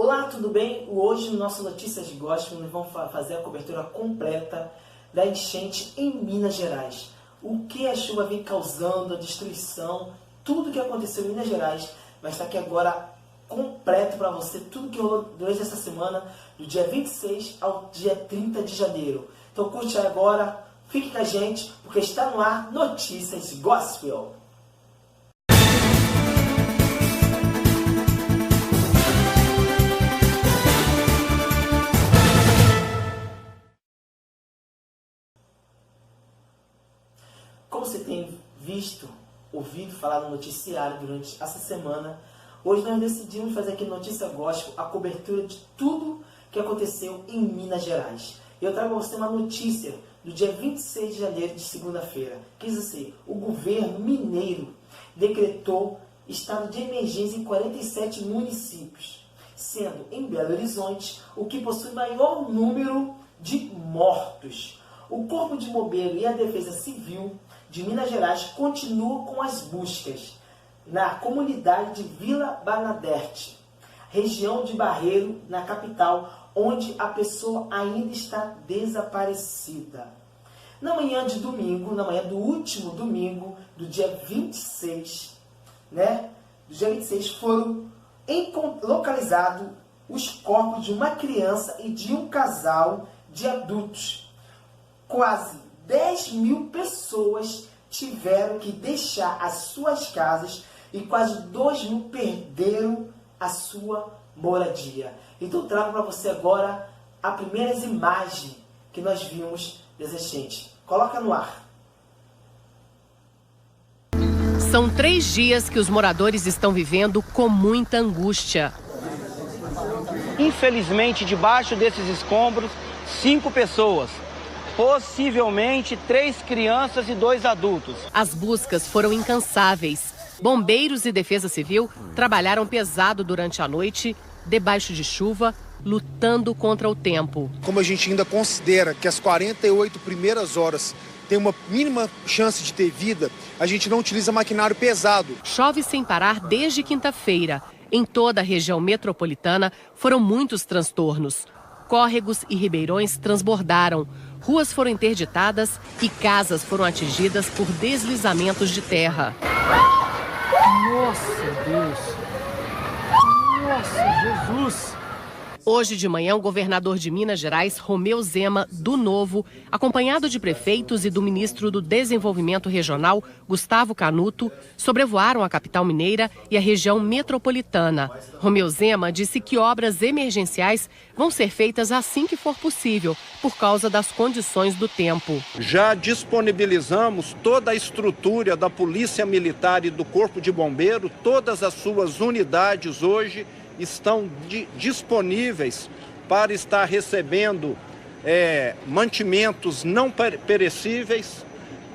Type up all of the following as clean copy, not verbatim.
Olá, tudo bem? Hoje no nosso Notícias Gospel nós vamos fazer a cobertura completa da enchente em Minas Gerais. O que a chuva vem causando, a destruição, tudo que aconteceu em Minas Gerais vai estar aqui agora completo para você, tudo que rolou durante essa semana, do dia 26 ao dia 30 de janeiro. Então curte agora, fique com a gente, porque está no ar Notícias Gospel. Como você tem visto, ouvido falar no noticiário durante essa semana, hoje nós decidimos fazer aqui no Notícia Gospel a cobertura de tudo que aconteceu em Minas Gerais. Eu trago para você uma notícia do dia 26 de janeiro, de segunda-feira. Quer dizer, o governo mineiro decretou estado de emergência em 47 municípios, sendo em Belo Horizonte o que possui maior número de mortos. O Corpo de Bombeiro e a Defesa Civil de Minas Gerais continuam com as buscas na comunidade de Vila Bernadette, região de Barreiro, na capital, onde a pessoa ainda está desaparecida. Na manhã de domingo, na manhã do último domingo, do dia 26, foram localizados os corpos de uma criança e de um casal de adultos. Quase 10 mil pessoas tiveram que deixar as suas casas e quase 2 mil perderam a sua moradia. Então trago para você agora a primeira imagem que nós vimos dessa enchente. Coloca no ar. São 3 dias que os moradores estão vivendo com muita angústia. Infelizmente, debaixo desses escombros, 5 pessoas. Possivelmente 3 crianças e 2 adultos. As buscas foram incansáveis. Bombeiros e Defesa Civil trabalharam pesado durante a noite, debaixo de chuva, lutando contra o tempo. Como a gente ainda considera que as 48 primeiras horas tem uma mínima chance de ter vida, a gente não utiliza maquinário pesado. Chove sem parar desde quinta-feira. Em toda a região metropolitana foram muitos transtornos. Córregos e ribeirões transbordaram. Ruas foram interditadas e casas foram atingidas por deslizamentos de terra. Nossa, Deus! Nossa, Jesus! Hoje de manhã, o governador de Minas Gerais, Romeu Zema, do Novo, acompanhado de prefeitos e do ministro do Desenvolvimento Regional, Gustavo Canuto, sobrevoaram a capital mineira e a região metropolitana. Romeu Zema disse que obras emergenciais vão ser feitas assim que for possível, por causa das condições do tempo. Já disponibilizamos toda a estrutura da Polícia Militar e do Corpo de Bombeiro, todas as suas unidades hoje estão disponíveis para estar recebendo mantimentos não perecíveis,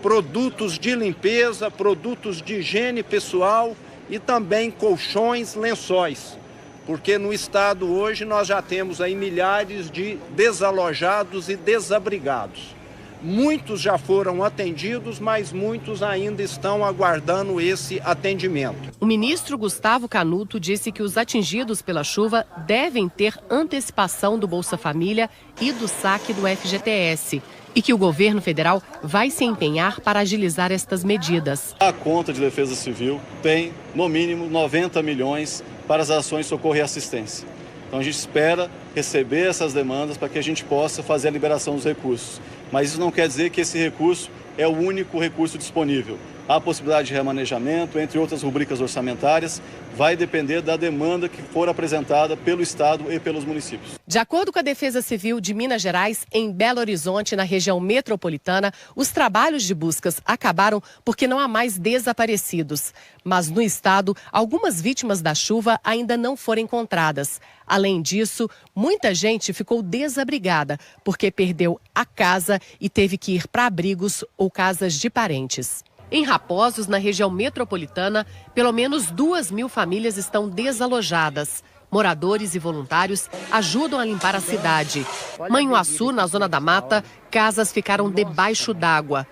produtos de limpeza, produtos de higiene pessoal e também colchões, lençóis. Porque no estado hoje nós já temos aí milhares de desalojados e desabrigados. Muitos já foram atendidos, mas muitos ainda estão aguardando esse atendimento. O ministro Gustavo Canuto disse que os atingidos pela chuva devem ter antecipação do Bolsa Família e do saque do FGTS. E que o governo federal vai se empenhar para agilizar estas medidas. A conta de Defesa Civil tem, no mínimo, 90 milhões para as ações de socorro e assistência. Então a gente espera receber essas demandas para que a gente possa fazer a liberação dos recursos. Mas isso não quer dizer que esse recurso é o único recurso disponível. Há possibilidade de remanejamento, entre outras rubricas orçamentárias, vai depender da demanda que for apresentada pelo Estado e pelos municípios. De acordo com a Defesa Civil de Minas Gerais, em Belo Horizonte, na região metropolitana, os trabalhos de buscas acabaram porque não há mais desaparecidos. Mas no estado, algumas vítimas da chuva ainda não foram encontradas. Além disso, muita gente ficou desabrigada porque perdeu a casa e teve que ir para abrigos ou casas de parentes. Em Raposos, na região metropolitana, pelo menos 2 mil famílias estão desalojadas. Moradores e voluntários ajudam a limpar a cidade. Manhuaçu, na Zona da Mata, casas ficaram debaixo d'água.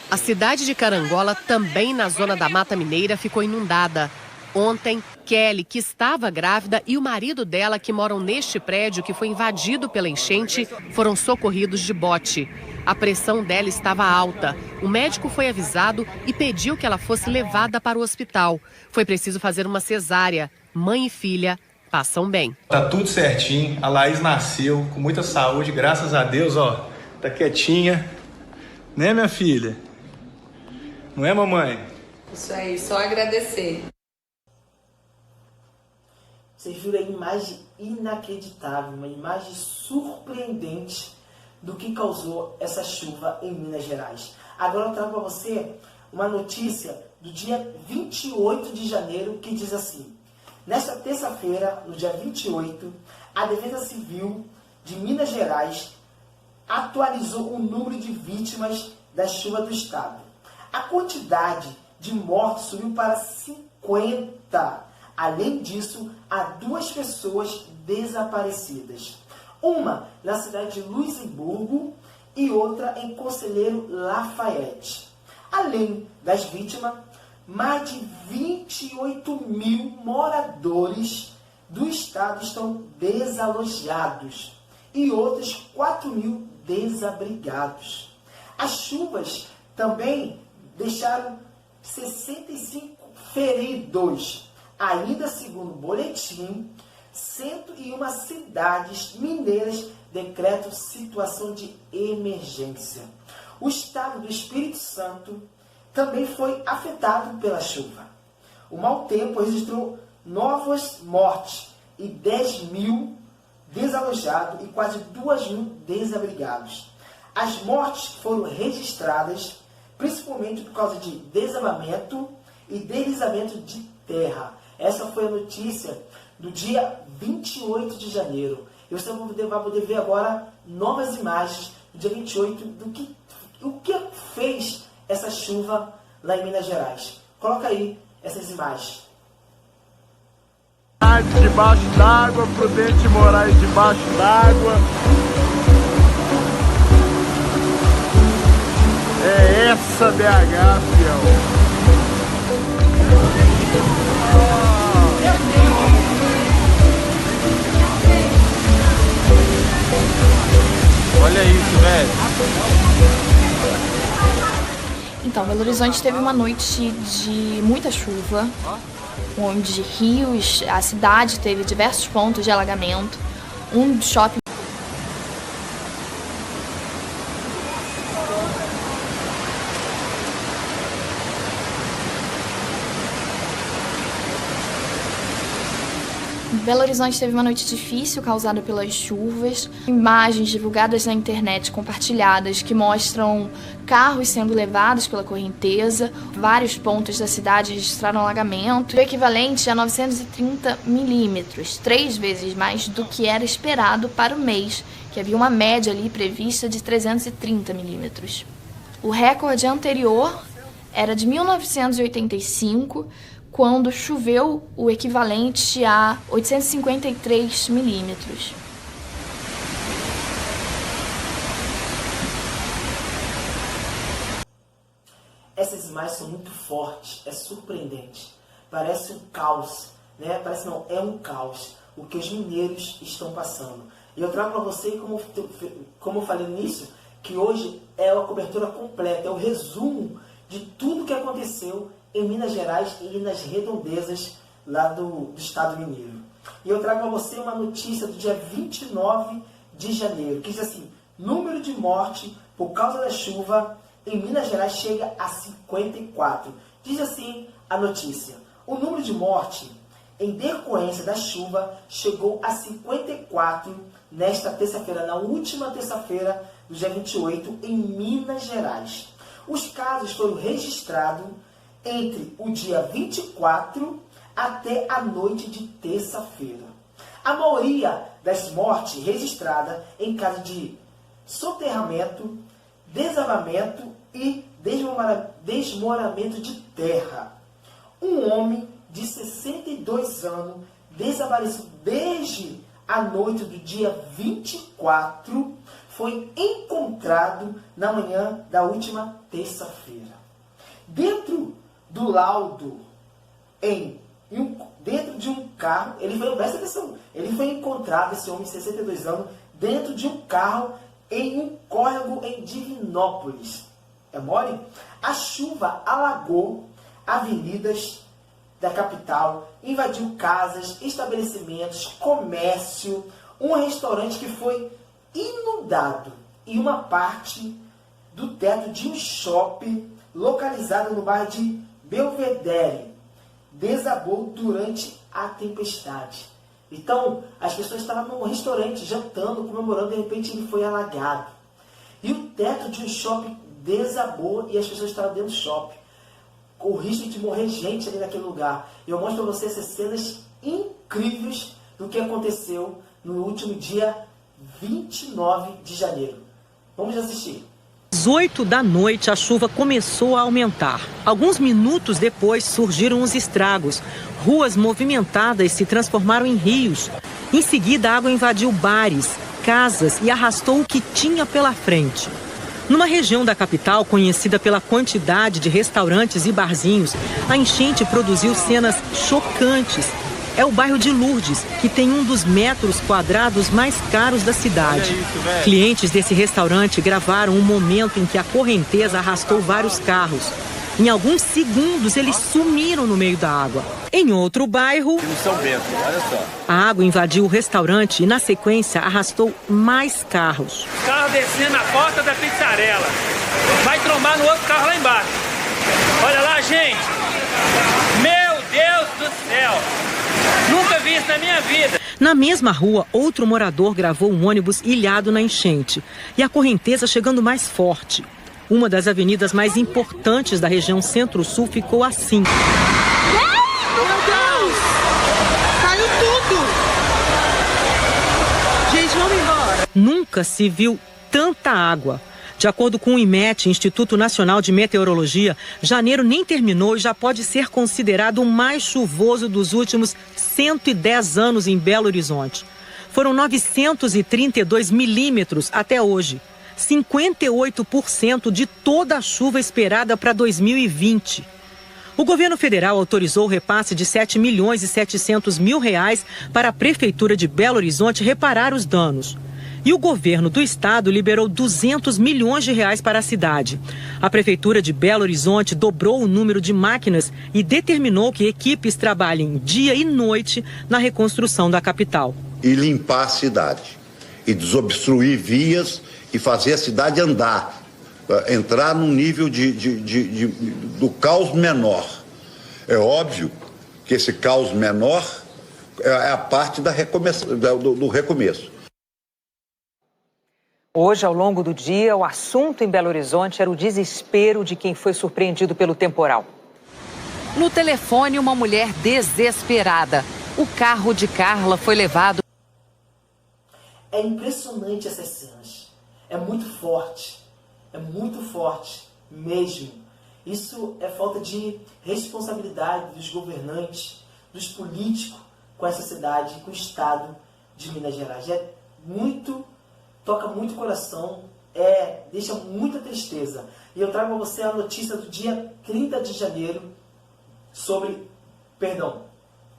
A cidade de Carangola, também na Zona da Mata Mineira, ficou inundada. Ontem, Kelly, que estava grávida, e o marido dela, que moram neste prédio que foi invadido pela enchente, foram socorridos de bote. A pressão dela estava alta. O médico foi avisado e pediu que ela fosse levada para o hospital. Foi preciso fazer uma cesárea. Mãe e filha passam bem. Tá tudo certinho. A Laís nasceu com muita saúde, graças a Deus, ó. Tá quietinha. Né, minha filha? Não é, mamãe? Isso aí, só agradecer. Vocês viram a imagem inacreditável, uma imagem surpreendente do que causou essa chuva em Minas Gerais. Agora eu trago para você uma notícia do dia 28 de janeiro que diz assim: nesta terça-feira, no dia 28, a Defesa Civil de Minas Gerais atualizou o número de vítimas da chuva do estado. A quantidade de mortos subiu para 50. Além disso, há 2 pessoas desaparecidas. Uma na cidade de Luisimburgo e outra em Conselheiro Lafayette. Além das vítimas, mais de 28 mil moradores do estado estão desalojados e outros 4 mil desabrigados. As chuvas também deixaram 65 feridos. Ainda segundo o boletim, 101 cidades mineiras decretam situação de emergência. O estado do Espírito Santo também foi afetado pela chuva. O mau tempo registrou novas mortes e 10 mil desalojados e quase 2 mil desabrigados. As mortes foram registradas principalmente por causa de desabamento e deslizamento de terra. Essa foi a notícia do dia 28 de janeiro. E você vai poder ver agora novas imagens do dia 28 o que fez essa chuva lá em Minas Gerais. Coloca aí essas imagens. Debaixo d'água, Prudente Moraes debaixo d'água. É essa BH, fiel. Olha isso, velho. Então, Belo Horizonte teve uma noite de muita chuva, onde rios, a cidade teve diversos pontos de alagamento, um shopping. Belo Horizonte teve uma noite difícil causada pelas chuvas. Imagens divulgadas na internet, compartilhadas, que mostram carros sendo levados pela correnteza. Vários pontos da cidade registraram alagamento, o equivalente a 930 milímetros, 3 vezes mais do que era esperado para o mês, que havia uma média ali prevista de 330 milímetros. O recorde anterior era de 1985, quando choveu o equivalente a 853 milímetros. Essas imagens são muito fortes, é surpreendente. Parece um caos, né? Parece não, é um caos o que os mineiros estão passando. E eu trago para você, como eu falei no início, que hoje é a cobertura completa, é o resumo de tudo que aconteceu em Minas Gerais e nas redondezas lá do estado mineiro. E eu trago a você uma notícia do dia 29 de janeiro, que diz assim: número de mortes por causa da chuva em Minas Gerais chega a 54. Diz assim a notícia: o número de mortes em decorrência da chuva chegou a 54 nesta terça-feira, na última terça-feira do dia 28, em Minas Gerais. Os casos foram registrados entre o dia 24 até a noite de terça-feira. A maioria das mortes registradas em caso de soterramento, desabamento e desmoronamento de terra. Um homem de 62 anos desapareceu desde a noite do dia 24, foi encontrado na manhã da última terça-feira. Dentro do laudo em dentro de um carro. Presta atenção, ele foi encontrado, esse homem de 62 anos, dentro de um carro em um córrego em Divinópolis. É mole? A chuva alagou avenidas da capital, invadiu casas, estabelecimentos, comércio, um restaurante que foi inundado e uma parte do teto de um shopping localizado no bairro de Belvedere desabou durante a tempestade. Então, as pessoas estavam num restaurante jantando, comemorando, de repente ele foi alagado. E o teto de um shopping desabou e as pessoas estavam dentro do shopping. Com o risco de morrer gente ali naquele lugar. Eu mostro para vocês essas cenas incríveis do que aconteceu no último dia 29 de janeiro. Vamos assistir. Às 8 da noite, a chuva começou a aumentar. Alguns minutos depois, surgiram os estragos. Ruas movimentadas se transformaram em rios. Em seguida, a água invadiu bares, casas e arrastou o que tinha pela frente. Numa região da capital conhecida pela quantidade de restaurantes e barzinhos, a enchente produziu cenas chocantes. É o bairro de Lourdes, que tem um dos metros quadrados mais caros da cidade. Clientes desse restaurante gravaram um momento em que a correnteza arrastou vários carros. Em alguns segundos, eles sumiram no meio da água. Em outro bairro, São Bento, olha só. A água invadiu o restaurante e, na sequência, arrastou mais carros. O carro descendo na porta da pizzarela. Vai trombar no outro carro lá embaixo. Olha lá, gente. Meu Deus do céu. Nunca vi isso na minha vida. Na mesma rua, outro morador gravou um ônibus ilhado na enchente. E a correnteza chegando mais forte. Uma das avenidas mais importantes da região Centro-Sul ficou assim. Meu Deus! Caiu tudo! Gente, vamos embora. Nunca se viu tanta água. De acordo com o IMET, Instituto Nacional de Meteorologia, janeiro nem terminou e já pode ser considerado o mais chuvoso dos últimos 110 anos em Belo Horizonte. Foram 932 milímetros até hoje. 58% de toda a chuva esperada para 2020. O governo federal autorizou o repasse de 7 milhões e 700 mil reais para a Prefeitura de Belo Horizonte reparar os danos. E o governo do estado liberou 200 milhões de reais para a cidade. A Prefeitura de Belo Horizonte dobrou o número de máquinas e determinou que equipes trabalhem dia e noite na reconstrução da capital. E limpar a cidade, e desobstruir vias e fazer a cidade andar, entrar num nível do caos menor. É óbvio que esse caos menor é a parte do recomeço. Hoje, ao longo do dia, o assunto em Belo Horizonte era o desespero de quem foi surpreendido pelo temporal. No telefone, uma mulher desesperada. O carro de Carla foi levado. É impressionante essas cenas. É muito forte mesmo. Isso é falta de responsabilidade dos governantes, dos políticos com essa cidade, com o estado de Minas Gerais. Toca muito o coração, deixa muita tristeza. E eu trago para você a notícia do dia 30 de janeiro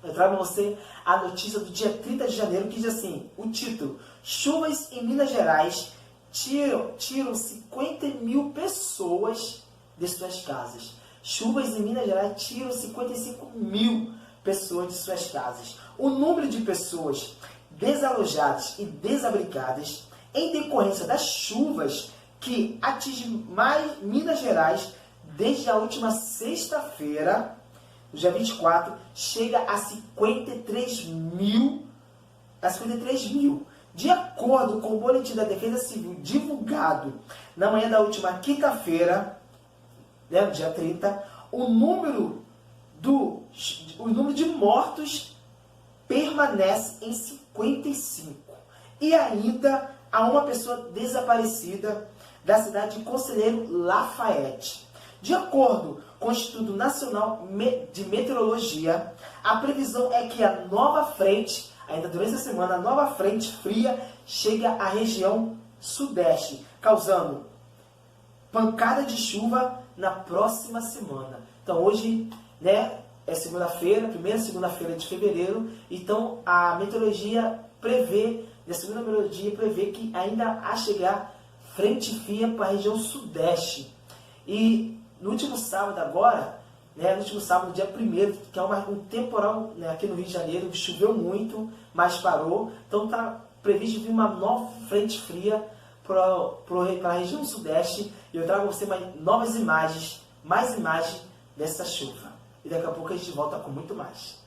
eu trago para você a notícia do dia 30 de janeiro que diz assim, o título: chuvas em Minas Gerais tiram 50 mil pessoas de suas casas. Chuvas em Minas Gerais tiram 55 mil pessoas de suas casas. O número de pessoas desalojadas e desabrigadas em decorrência das chuvas que atingem mais Minas Gerais desde a última sexta-feira, dia 24, chega a 53 mil. De acordo com o boletim da Defesa Civil divulgado na manhã da última quinta-feira, dia 30, o número de mortos permanece em 55. E ainda há uma pessoa desaparecida da cidade de Conselheiro Lafayette. De acordo com o Instituto Nacional de Meteorologia, a previsão é que a nova frente, ainda durante a semana, a nova frente fria chega à região sudeste, causando pancada de chuva na próxima semana. Então hoje, é segunda-feira, primeira segunda-feira de fevereiro, então a meteorologia prevê, a segunda meteorologia prevê que ainda há chegar frente fria para a região sudeste. E no último sábado agora, no último sábado, dia 1º, que é um temporal, aqui no Rio de Janeiro, choveu muito, mas parou, então está previsto vir uma nova frente fria para a região sudeste, e eu trago para você mais imagens dessa chuva. E daqui a pouco a gente volta com muito mais.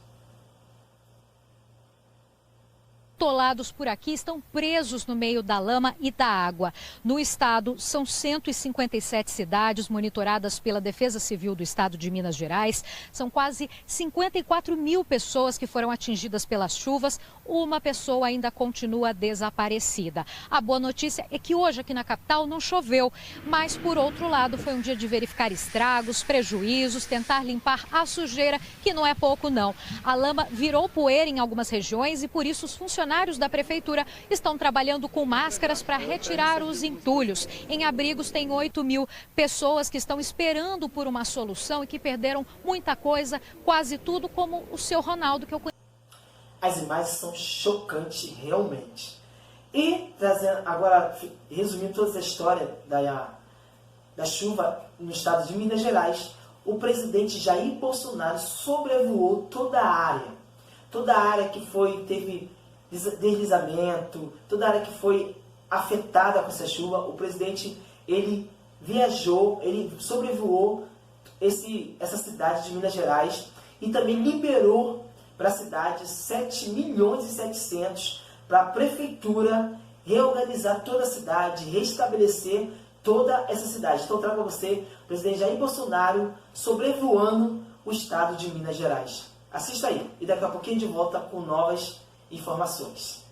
Atolados por aqui estão presos no meio da lama e da água. No estado, são 157 cidades monitoradas pela Defesa Civil do Estado de Minas Gerais. São quase 54 mil pessoas que foram atingidas pelas chuvas. Uma pessoa ainda continua desaparecida. A boa notícia é que hoje aqui na capital não choveu, mas por outro lado foi um dia de verificar estragos, prejuízos, tentar limpar a sujeira, que não é pouco não. A lama virou poeira em algumas regiões e por isso os funcionários da prefeitura estão trabalhando com máscaras para retirar os entulhos. Em abrigos tem 8 mil pessoas que estão esperando por uma solução e que perderam muita coisa, quase tudo, como o seu Ronaldo, que eu conheço. As imagens são chocantes realmente. E trazendo agora, resumindo toda essa história da chuva no estado de Minas Gerais, o presidente Jair Bolsonaro sobrevoou toda a área que teve deslizamento, toda a área que foi afetada com essa chuva. O presidente, ele viajou, ele sobrevoou essa cidade de Minas Gerais e também liberou para a cidade 7 milhões e 700 para a prefeitura reorganizar toda a cidade, restabelecer toda essa cidade. Então, eu trago para você o presidente Jair Bolsonaro sobrevoando o estado de Minas Gerais. Assista aí e daqui a pouquinho de volta com novas informações.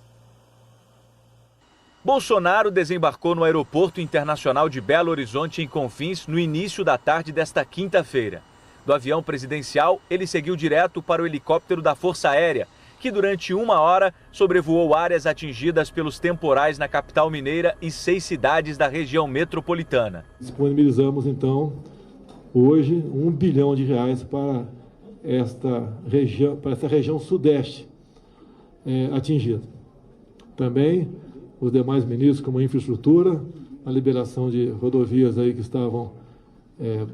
Bolsonaro desembarcou no Aeroporto Internacional de Belo Horizonte, em Confins, no início da tarde desta quinta-feira. Do avião presidencial, ele seguiu direto para o helicóptero da Força Aérea, que durante 1 hora sobrevoou áreas atingidas pelos temporais na capital mineira e 6 cidades da região metropolitana. Disponibilizamos, então, hoje, R$1 bilhão para esta região sudeste atingida. Também os demais ministros, como a infraestrutura, a liberação de rodovias aí que estavam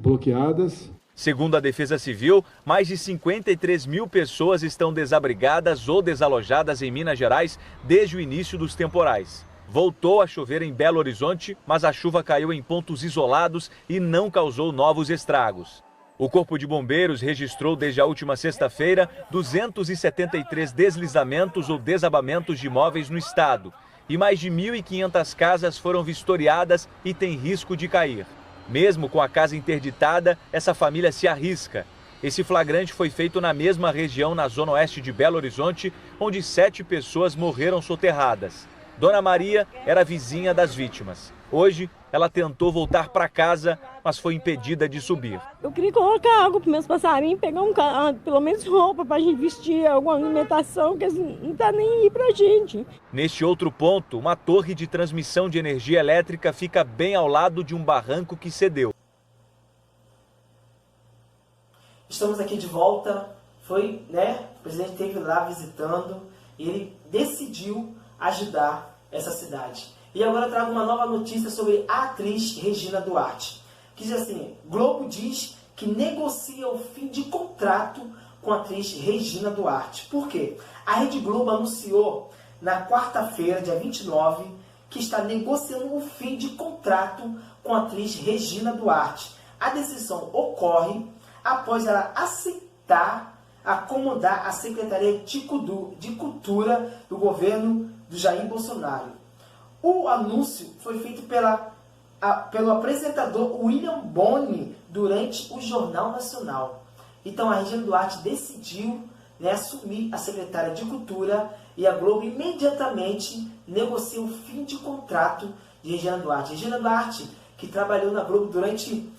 bloqueadas. Segundo a Defesa Civil, mais de 53 mil pessoas estão desabrigadas ou desalojadas em Minas Gerais desde o início dos temporais. Voltou a chover em Belo Horizonte, mas a chuva caiu em pontos isolados e não causou novos estragos. O Corpo de Bombeiros registrou desde a última sexta-feira 273 deslizamentos ou desabamentos de imóveis no estado. E mais de 1.500 casas foram vistoriadas e têm risco de cair. Mesmo com a casa interditada, essa família se arrisca. Esse flagrante foi feito na mesma região, na zona oeste de Belo Horizonte, onde 7 pessoas morreram soterradas. Dona Maria era vizinha das vítimas. Hoje, ela tentou voltar para casa, mas foi impedida de subir. Eu queria colocar água para meus passarinhos, pegar pelo menos roupa para a gente vestir, alguma alimentação, que assim, não está nem aí para a gente. Neste outro ponto, uma torre de transmissão de energia elétrica fica bem ao lado de um barranco que cedeu. Estamos aqui de volta. O presidente esteve lá visitando e ele decidiu ajudar essa cidade. E agora eu trago uma nova notícia sobre a atriz Regina Duarte. Que diz assim: Globo diz que negocia o fim de contrato com a atriz Regina Duarte. Por quê? A Rede Globo anunciou na quarta-feira, dia 29, que está negociando o fim de contrato com a atriz Regina Duarte. A decisão ocorre após ela aceitar acomodar a Secretaria de Cultura do governo do Jair Bolsonaro. O anúncio foi feito pelo apresentador William Bonner durante o Jornal Nacional. Então a Regina Duarte decidiu assumir a Secretaria de Cultura e a Globo imediatamente negocia o fim de contrato de Regina Duarte. Regina Duarte, que trabalhou na Globo durante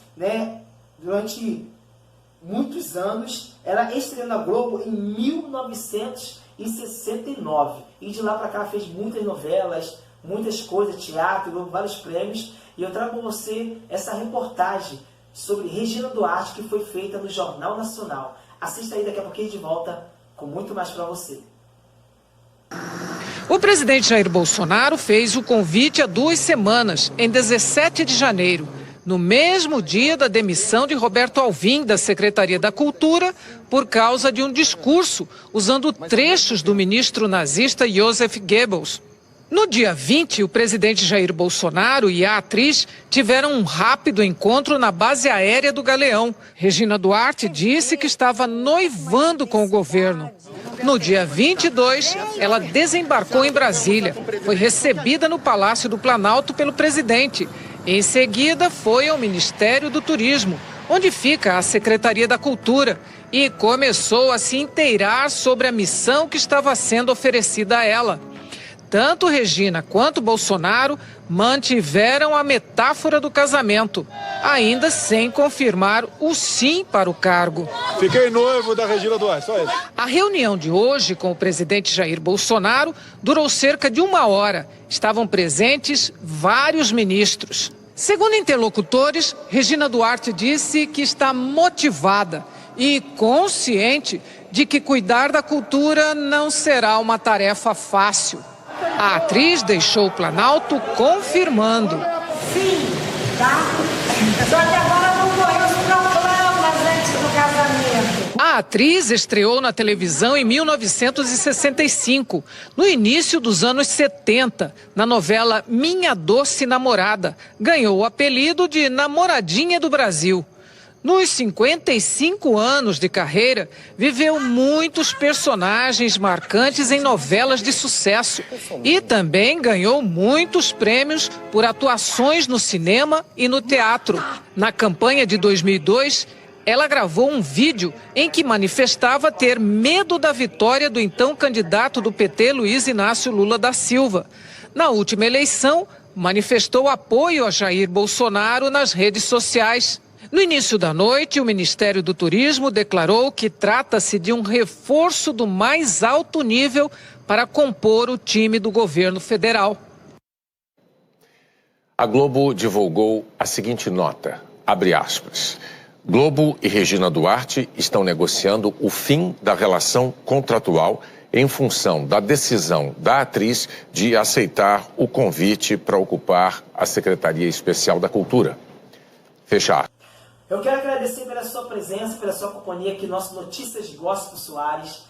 muitos anos, ela estreou na Globo em 1969 e de lá para cá ela fez muitas novelas, muitas coisas, teatro, vários prêmios, e eu trago para você essa reportagem sobre Regina Duarte que foi feita no Jornal Nacional. Assista aí daqui a pouquinho de volta com muito mais para você. O presidente Jair Bolsonaro fez o convite há 2 semanas, em 17 de janeiro, no mesmo dia da demissão de Roberto Alvim da Secretaria da Cultura, por causa de um discurso usando trechos do ministro nazista Joseph Goebbels. No dia 20, o presidente Jair Bolsonaro e a atriz tiveram um rápido encontro na base aérea do Galeão. Regina Duarte disse que estava noivando com o governo. No dia 22, ela desembarcou em Brasília. Foi recebida no Palácio do Planalto pelo presidente. Em seguida, foi ao Ministério do Turismo, onde fica a Secretaria da Cultura, e começou a se inteirar sobre a missão que estava sendo oferecida a ela. Tanto Regina quanto Bolsonaro mantiveram a metáfora do casamento, ainda sem confirmar o sim para o cargo. Fiquei noivo da Regina Duarte, só isso. A reunião de hoje com o presidente Jair Bolsonaro durou cerca de 1 hora. Estavam presentes vários ministros. Segundo interlocutores, Regina Duarte disse que está motivada e consciente de que cuidar da cultura não será uma tarefa fácil. A atriz deixou o Planalto confirmando. Sim, tá? Só que agora não correu os proclamas antes do casamento. A atriz estreou na televisão em 1965, no início dos anos 70, na novela Minha Doce Namorada. Ganhou o apelido de Namoradinha do Brasil. Nos 55 anos de carreira, viveu muitos personagens marcantes em novelas de sucesso e também ganhou muitos prêmios por atuações no cinema e no teatro. Na campanha de 2002, ela gravou um vídeo em que manifestava ter medo da vitória do então candidato do PT, Luiz Inácio Lula da Silva. Na última eleição, manifestou apoio a Jair Bolsonaro nas redes sociais. No início da noite, o Ministério do Turismo declarou que trata-se de um reforço do mais alto nível para compor o time do governo federal. A Globo divulgou a seguinte nota, abre aspas. Globo e Regina Duarte estão negociando o fim da relação contratual em função da decisão da atriz de aceitar o convite para ocupar a Secretaria Especial da Cultura. Fechar. Eu quero agradecer pela sua presença, pela sua companhia aqui no nosso Notícias Gospel Soares.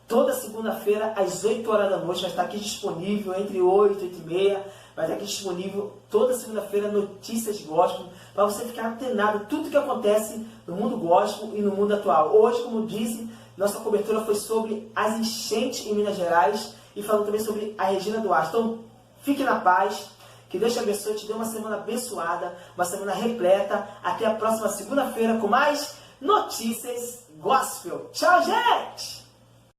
Toda segunda-feira, às 8 horas da noite, vai estar aqui disponível, entre 8 e 8h30. Vai estar aqui disponível toda segunda-feira Notícias Gospel, para você ficar antenado tudo que acontece no mundo gospel e no mundo atual. Hoje, como disse, nossa cobertura foi sobre as enchentes em Minas Gerais e falando também sobre a Regina Duarte. Então, fique na paz. Que Deus te abençoe, te dê uma semana abençoada, uma semana repleta. Até a próxima segunda-feira com mais Notícias Gospel. Tchau, gente!